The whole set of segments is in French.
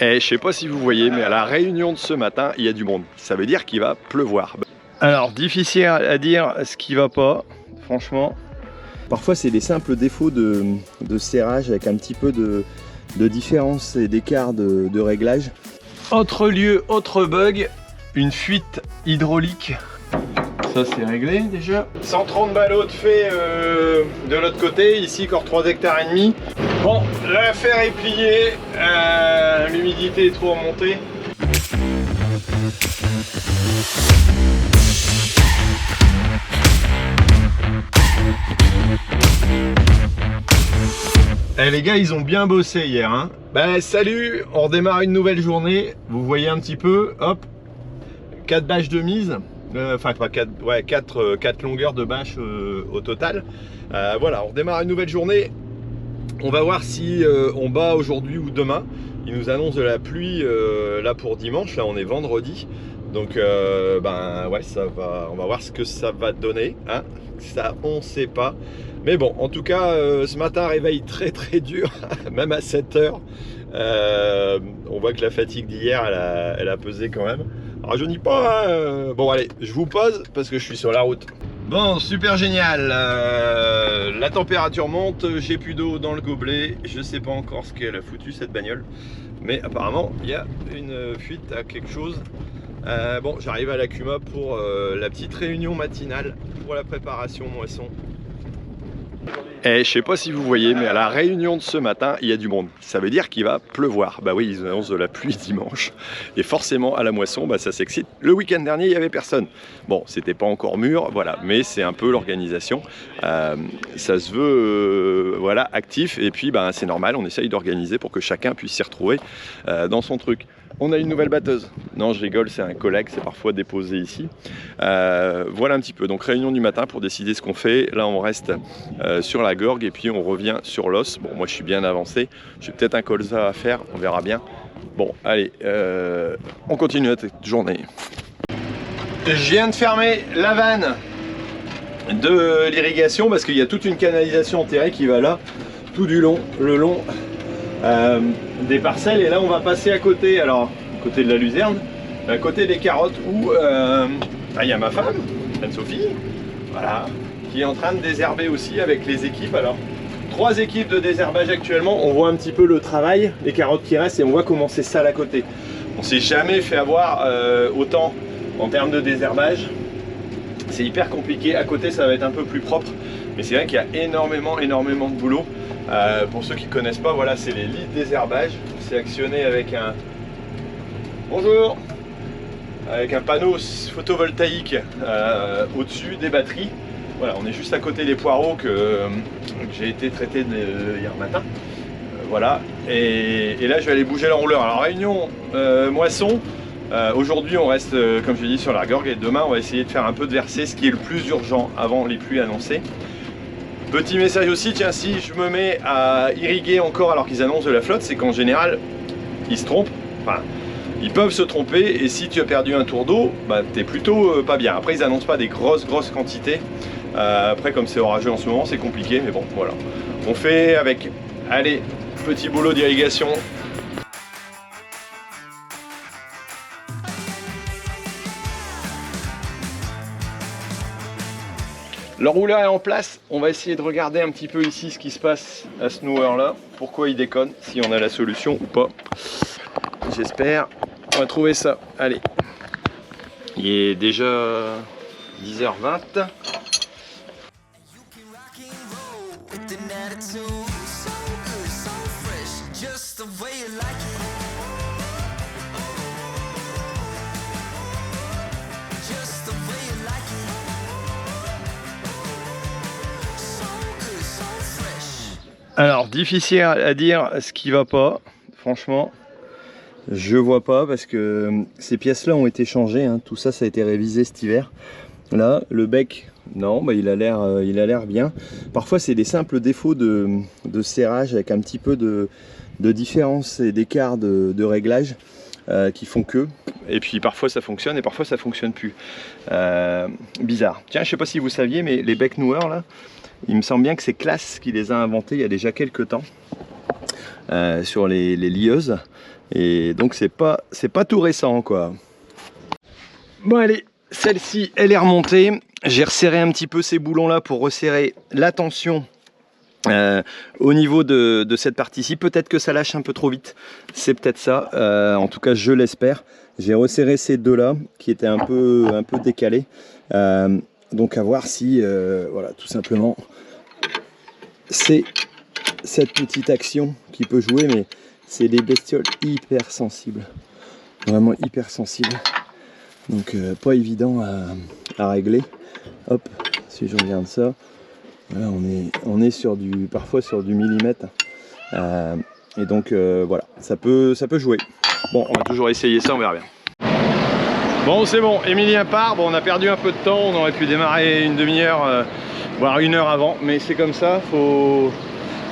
Et je sais pas si vous voyez, mais à la réunion de ce matin, il y a du monde. Ça veut dire qu'il va pleuvoir. Alors, difficile à dire ce qui va pas, franchement. Parfois, c'est des simples défauts de serrage avec un petit peu de différence et d'écart de réglage. Autre lieu, autre bug, une fuite hydraulique. Ça, c'est réglé déjà. 130 ballots de fait de l'autre côté. Ici, encore 3,5 hectares. Bon, l'affaire est pliée. L'humidité est trop remontée. Eh les gars, ils ont bien bossé hier, hein. Ben salut, on redémarre une nouvelle journée. Vous voyez un petit peu, hop, 4 bâches de mise. Enfin pas 4, ouais, 4 longueurs de bâches au total. Voilà, on redémarre une nouvelle journée. On va voir si on bat aujourd'hui ou demain. Ils nous annoncent de la pluie là pour dimanche. Là on est vendredi. Donc ben ouais, ça va, on va voir ce que ça va donner, hein. Ça on sait pas. Mais bon, en tout cas, ce matin, réveil très dur, même à 7 h. On voit que la fatigue d'hier, elle a pesé quand même. Rajeunit pas, hein. Bon allez, je vous pose parce que je suis sur la route. Bon, super génial. La température monte, j'ai plus d'eau dans le gobelet. Je sais pas encore ce qu'elle a foutu cette bagnole. Mais apparemment, il y a une fuite à quelque chose. Bon, j'arrive à la Cuma pour la petite réunion matinale pour la préparation moisson. Et je sais pas si vous voyez, mais à la réunion de ce matin, il y a du monde. Ça veut dire qu'il va pleuvoir. Bah oui, ils annoncent de la pluie dimanche. Et forcément, à la moisson, bah, ça s'excite. Le week-end dernier, il n'y avait personne. Bon, c'était pas encore mûr, voilà. Mais c'est un peu l'organisation. Ça se veut voilà, actif. Et puis, bah, c'est normal, on essaye d'organiser pour que chacun puisse s'y retrouver dans son truc. On a une nouvelle batteuse. Non, je rigole, c'est un collègue, c'est parfois déposé ici. Voilà un petit peu. Donc réunion du matin pour décider ce qu'on fait. Là, on reste sur la gorgue et puis on revient sur l'os. Bon, moi, je suis bien avancé. J'ai peut-être un colza à faire, on verra bien. Bon, allez, on continue notre journée. Je viens de fermer la vanne de l'irrigation parce qu'il y a toute une canalisation enterrée qui va là, tout du long, le long des parcelles. Et là on va passer à côté, alors à côté de la luzerne, à côté des carottes où il y a ma femme, Anne-Sophie, voilà, qui est en train de désherber aussi avec les équipes. Alors 3 équipes de désherbage actuellement, on voit un petit peu le travail, les carottes qui restent et on voit comment c'est sale à côté. On s'est jamais fait avoir autant en termes de désherbage. C'est hyper compliqué, à côté ça va être un peu plus propre, mais c'est vrai qu'il y a énormément de boulot. Pour ceux qui ne connaissent pas, voilà, c'est les lits de désherbage. C'est actionné avec un... Bonjour, avec un panneau photovoltaïque au-dessus des batteries. Voilà, on est juste à côté des poireaux que j'ai été traité hier matin. Voilà, et là je vais aller bouger l'enrouleur. Alors réunion moisson. Aujourd'hui on reste, comme je l'ai dit, sur la gorgue et demain on va essayer de faire un peu de versée, ce qui est le plus urgent avant les pluies annoncées. Petit message aussi, tiens, si je me mets à irriguer encore alors qu'ils annoncent de la flotte, c'est qu'en général ils se trompent, enfin ils peuvent se tromper et si tu as perdu un tour d'eau, bah, t'es plutôt pas bien. Après ils annoncent pas des grosses quantités, après comme c'est orageux en ce moment c'est compliqué, mais bon voilà. On fait avec, allez, petit boulot d'irrigation. Le rouleur est en place, on va essayer de regarder un petit peu ici ce qui se passe à ce noueur là, pourquoi il déconne, si on a la solution ou pas. J'espère, on va trouver ça. Allez, il est déjà 10h20. Alors, difficile à dire ce qui va pas, franchement, je vois pas parce que ces pièces-là ont été changées, hein. Tout ça, ça a été révisé cet hiver. Là, le bec, non, bah, il a l'air bien. Parfois, c'est des simples défauts de serrage avec un petit peu de différence et d'écart de réglage qui font que. Et puis parfois ça fonctionne et parfois ça fonctionne plus. Bizarre. Tiens, je sais pas si vous saviez, mais les becs noueurs là, il me semble bien que c'est Claas qui les a inventés il y a déjà quelques temps sur les lieuses. Et donc c'est pas tout récent quoi. Bon allez, celle-ci elle est remontée. J'ai resserré un petit peu ces boulons là pour resserrer la tension au niveau de cette partie-ci. Peut-être que ça lâche un peu trop vite, c'est peut-être ça, en tout cas je l'espère. J'ai resserré ces deux là qui étaient un peu décalés, donc à voir si voilà, tout simplement c'est cette petite action qui peut jouer, mais c'est des bestioles hyper sensibles, vraiment hyper sensibles, donc pas évident à régler. Hop, si je regarde ça, voilà, on est sur parfois sur du millimètre, et donc voilà, ça peut jouer. Bon, on va toujours essayer ça, on verra bien. Bon, c'est bon, Emilien part. Bon, on a perdu un peu de temps, on aurait pu démarrer une demi-heure, voire une heure avant, mais c'est comme ça, faut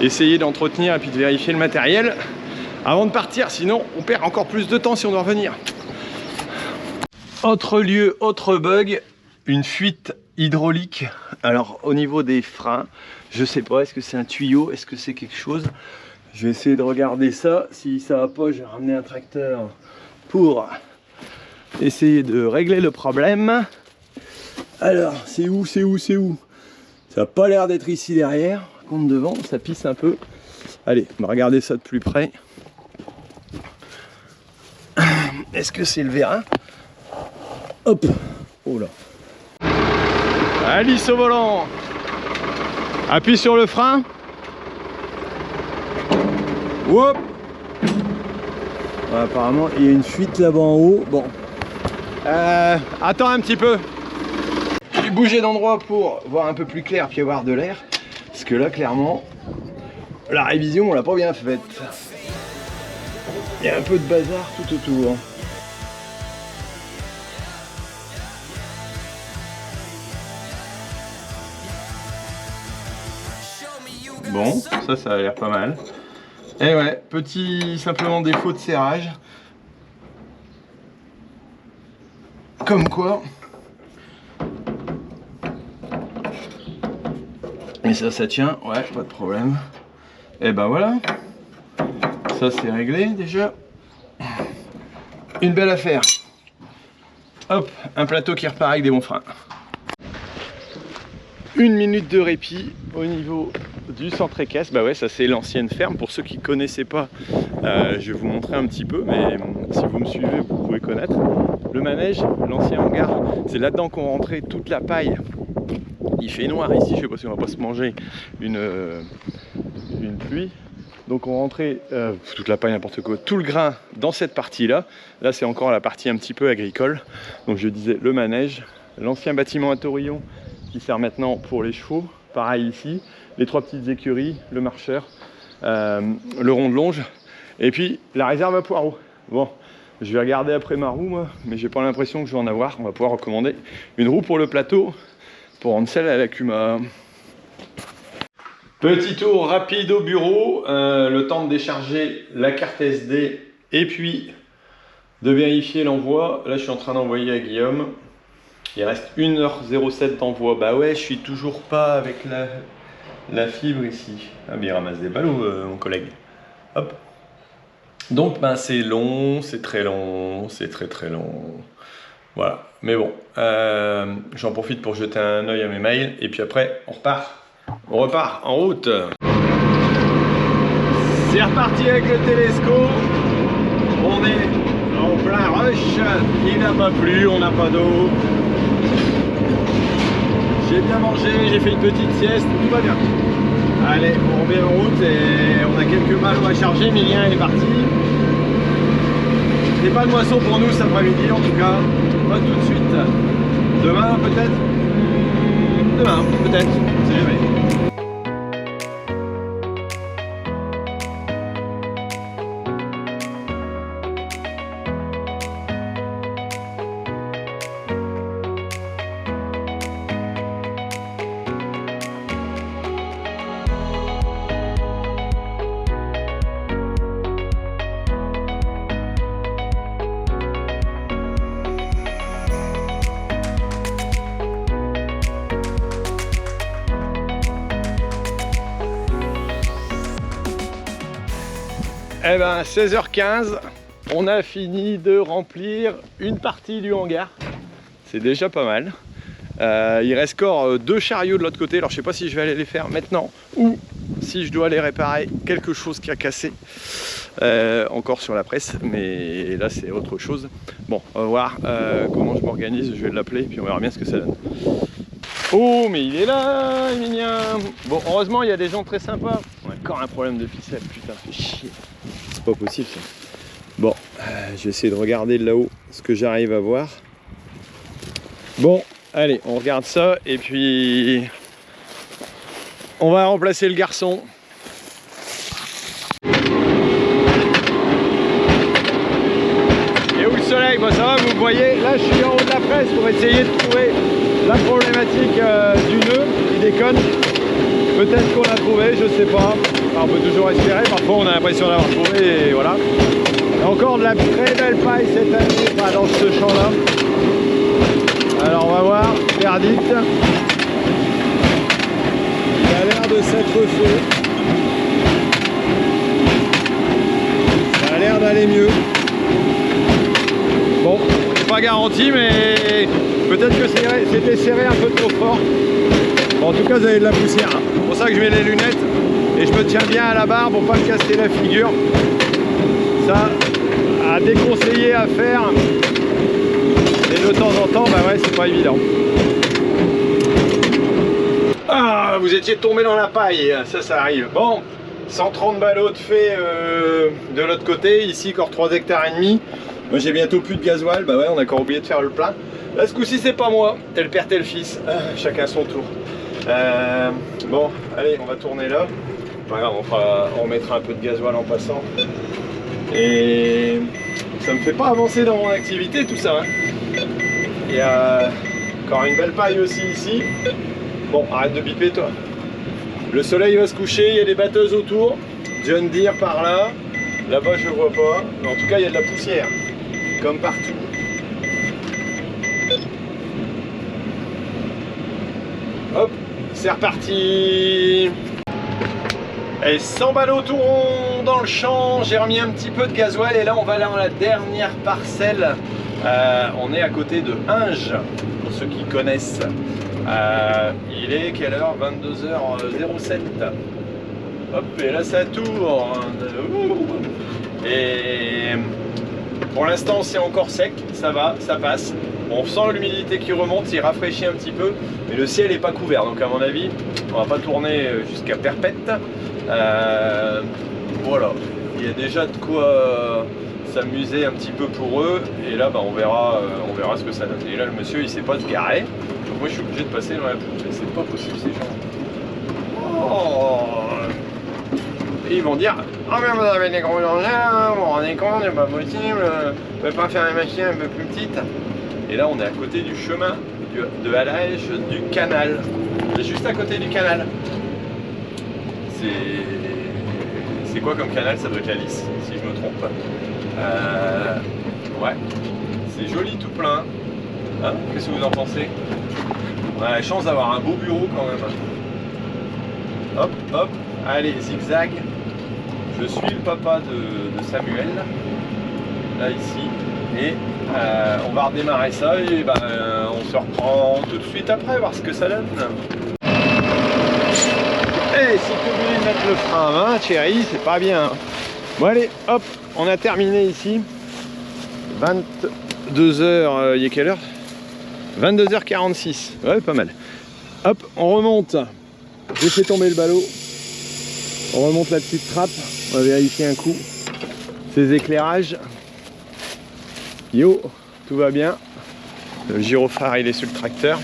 essayer d'entretenir et puis de vérifier le matériel avant de partir, sinon on perd encore plus de temps si on doit revenir. Autre lieu, autre bug, une fuite hydraulique. Alors au niveau des freins, je sais pas, est-ce que c'est un tuyau, est-ce que c'est quelque chose? Je vais essayer de regarder ça. Si ça va pas, je vais ramener un tracteur pour essayer de régler le problème. Alors c'est où? Ça n'a pas l'air d'être ici derrière. Par contre devant ça pisse un peu. Allez, on va regarder ça de plus près. Est-ce que c'est le vérin? Hop. Oh là. Alice au volant. Appuie sur le frein. Hop. Ouais, apparemment il y a une fuite là-bas en haut. Bon. Attends un petit peu. Je vais bouger d'endroit pour voir un peu plus clair puis avoir de l'air. Parce que là clairement, la révision on l'a pas bien faite. Il y a un peu de bazar tout autour. Bon, ça a l'air pas mal. Et ouais, petit simplement défaut de serrage. Comme quoi. Et ça tient, ouais, pas de problème. Et ben voilà. Ça c'est réglé déjà. Une belle affaire. Hop, un plateau qui repart avec des bons freins. Une minute de répit au niveau du centre équestre. Bah ouais, ça c'est l'ancienne ferme. Pour ceux qui ne connaissaient pas, je vais vous montrer un petit peu, mais si vous me suivez, vous pouvez connaître. Le manège, l'ancien hangar, c'est là-dedans qu'on rentrait toute la paille. Il fait noir ici, je sais pas si on va pas se manger une pluie. Donc on rentrait toute la paille, n'importe quoi, tout le grain dans cette partie-là. Là c'est encore la partie un petit peu agricole. Donc je disais le manège, l'ancien bâtiment à Torillon qui sert maintenant pour les chevaux. Pareil ici, les trois petites écuries, le marcheur, le rond de longe, et puis la réserve à poireaux. Bon, je vais regarder après ma roue, moi, mais j'ai pas l'impression que je vais en avoir. On va pouvoir recommander une roue pour le plateau, pour rendre celle à la Cuma. Petit tour rapide au bureau, le temps de décharger la carte SD et puis de vérifier l'envoi. Là, je suis en train d'envoyer à Guillaume. Il reste 1h07 d'envoi. Bah ouais, je suis toujours pas avec la fibre ici. Ah, mais il ramasse des ballots, mon collègue. Hop. Donc, ben, c'est long, c'est très long, c'est très long. Voilà. Mais bon, j'en profite pour jeter un œil à mes mails et puis après, on repart. On repart en route. C'est reparti avec le Telesco. On est en plein rush. Il n'a pas plu, on n'a pas d'eau. J'ai bien mangé, j'ai fait une petite sieste, tout va bien. Allez, on revient en route et on a quelques ballots à charger. Emilien est parti. C'est pas de moisson pour nous cet après-midi en tout cas. Pas tout de suite. Demain peut-être. Demain peut-être, on sait jamais. Eh ben 16h15, on a fini de remplir une partie du hangar. C'est déjà pas mal. Il reste encore 2 chariots de l'autre côté. Alors je sais pas si je vais aller les faire maintenant ou si je dois aller réparer quelque chose qui a cassé encore sur la presse, mais là c'est autre chose. Bon, on va voir comment je m'organise. Je vais l'appeler puis on verra bien ce que ça donne. Oh, mais il est là, Emilien. Bon, heureusement il y a des gens très sympas. On a encore un problème de ficelle, putain, fait chier. C'est pas possible ça. Bon, je vais essayer de regarder là-haut ce que j'arrive à voir. Bon, allez, on regarde ça et puis on va remplacer le garçon. Et où le soleil? Bon, ça va, vous voyez, là je suis en haut de la presse pour essayer de trouver la problématique du nœud qui déconne. Peut-être qu'on l'a trouvé, je sais pas. Alors, on peut toujours espérer, parfois on a l'impression d'avoir trouvé et voilà. Il y a encore de la très belle paille cette année, pas dans ce champ-là. Alors on va voir, verdict. Il a l'air de s'être fait. Ça a l'air d'aller mieux. Bon, c'est pas garanti, mais peut-être que c'était serré un peu trop fort. Bon, en tout cas, vous avez de la poussière. C'est pour ça que je mets les lunettes et je me tiens bien à la barre pour pas me casser la figure. Ça, à déconseiller à faire. Et de temps en temps, bah ouais, c'est pas évident. Ah, vous étiez tombé dans la paille, ça arrive. Bon, 130 ballots de fait de l'autre côté, ici encore 3 hectares et demi. Moi j'ai bientôt plus de gasoil, bah ouais, on a encore oublié de faire le plein. Là ce coup-ci c'est pas moi, tel père tel fils, chacun son tour. Bon, allez, on va tourner là. Pas grave, on remettra un peu de gasoil en passant. Et ça me fait pas avancer dans mon activité tout ça. Hein. Il y a encore une belle paille aussi ici. Bon, arrête de biper toi. Le soleil va se coucher, il y a des batteuses autour. John Deere par là. Là-bas je vois pas. Mais en tout cas il y a de la poussière. Comme partout. Hop, c'est reparti. Et 100 ballots tout rond dans le champ. J'ai remis un petit peu de gasoil et là on va dans la dernière parcelle. On est à côté de Hinges, pour ceux qui connaissent. Il est quelle heure? 22h07. Hop, et là ça tourne. Et pour l'instant c'est encore sec, ça va, ça passe. On sent l'humidité qui remonte, il rafraîchit un petit peu, mais le ciel n'est pas couvert, donc à mon avis, on va pas tourner jusqu'à perpète. Voilà, il y a déjà de quoi s'amuser un petit peu pour eux, et là bah, on verra ce que ça donne. Et là le monsieur il sait pas se garer, donc moi je suis obligé de passer dans la pousse, c'est pas possible ces gens. Oh. Et ils vont dire, oh mais vous avez des gros engins, vous vous rendez compte, c'est pas possible, vous pouvez pas faire une machine un peu plus petite. Et là on est à côté du chemin de halage du canal, juste à côté du canal. C'est quoi comme canal? Ça doit être la Lys, si je me trompe. Ouais, c'est joli tout plein. Hein, qu'est-ce que vous en pensez? On a la chance d'avoir un beau bureau quand même. Hop, hop, allez, zigzag. Je suis le papa de Samuel, là ici, et on va redémarrer ça et ben, on se reprend tout de suite après, voir ce que ça donne. Et si tu oublies de mettre le frein à main, chérie, c'est pas bien. Bon allez, hop, on a terminé ici. 22h, il est quelle heure? 22h46, ouais, pas mal. Hop, on remonte. J'ai fait tomber le ballot. On remonte la petite trappe. On va vérifier un coup ces éclairages. Yo, tout va bien. Le gyrophare il est sur le tracteur.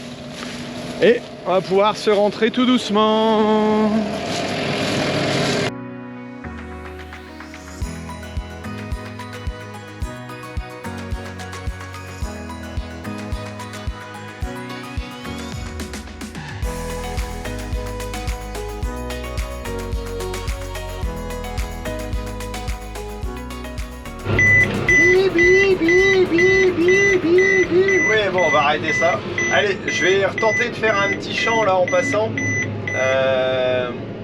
Et on va pouvoir se rentrer tout doucement. Oui, bon, on va arrêter ça. Allez, je vais retenter de faire un petit champ là en passant.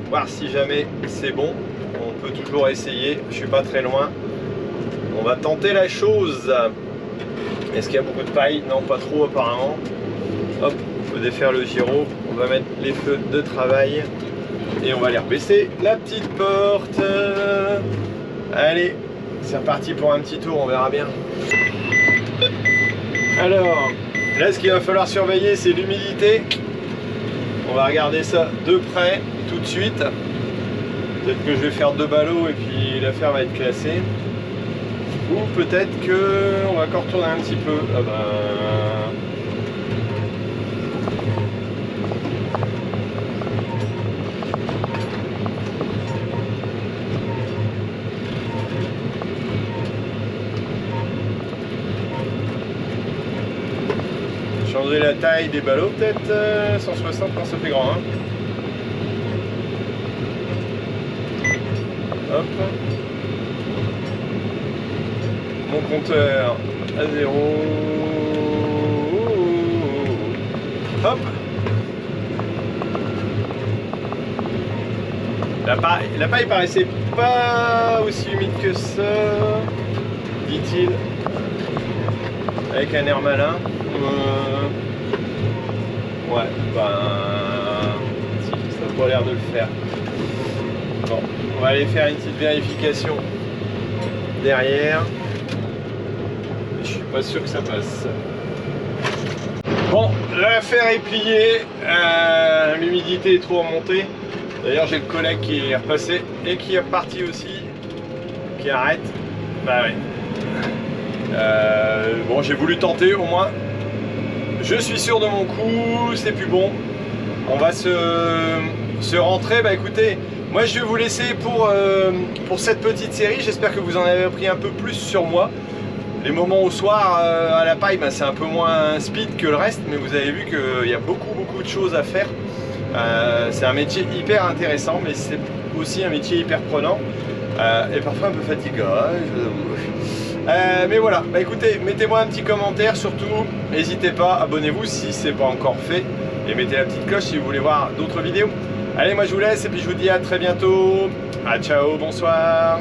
Voir si jamais c'est bon. On peut toujours essayer. Je suis pas très loin. On va tenter la chose. Est-ce qu'il y a beaucoup de paille? Non, pas trop apparemment. Hop, on peut défaire le gyro. On va mettre les feux de travail. Et on va aller rebaisser la petite porte. Allez, c'est reparti pour un petit tour, on verra bien. Alors, là ce qu'il va falloir surveiller, c'est l'humidité. On va regarder ça de près tout de suite. Peut-être que je vais faire 2 ballots et puis l'affaire va être classée. Ou peut-être que on va encore tourner un petit peu. Ah ben... changer la taille des ballots peut-être. 160 quand ça fait grand, hein. Hop. Mon compteur à 0. Hop. La paille paraissait pas aussi humide que ça, dit-il, avec un air malin. Ouais, ben... si, ça n'a pas l'air de le faire. Bon, on va aller faire une petite vérification derrière. Je suis pas sûr que ça passe. Bon, l'affaire est pliée. L'humidité est trop remontée. D'ailleurs, j'ai le collègue qui est repassé et qui est parti aussi. Qui arrête. Bah ouais. Bon, j'ai voulu tenter au moins. Je suis sûr de mon coup, c'est plus bon. On va se rentrer. Bah écoutez, moi je vais vous laisser pour cette petite série. J'espère que vous en avez appris un peu plus sur moi. Les moments au soir à la paille, bah, c'est un peu moins speed que le reste, mais vous avez vu qu'il y a beaucoup de choses à faire. C'est un métier hyper intéressant, mais c'est aussi un métier hyper prenant. Et parfois un peu fatigant, je vous avoue. Mais voilà, bah écoutez, mettez-moi un petit commentaire, surtout n'hésitez pas, abonnez-vous si ce n'est pas encore fait et mettez la petite cloche si vous voulez voir d'autres vidéos. Allez, moi je vous laisse et puis je vous dis à très bientôt. Ah, ciao, bonsoir.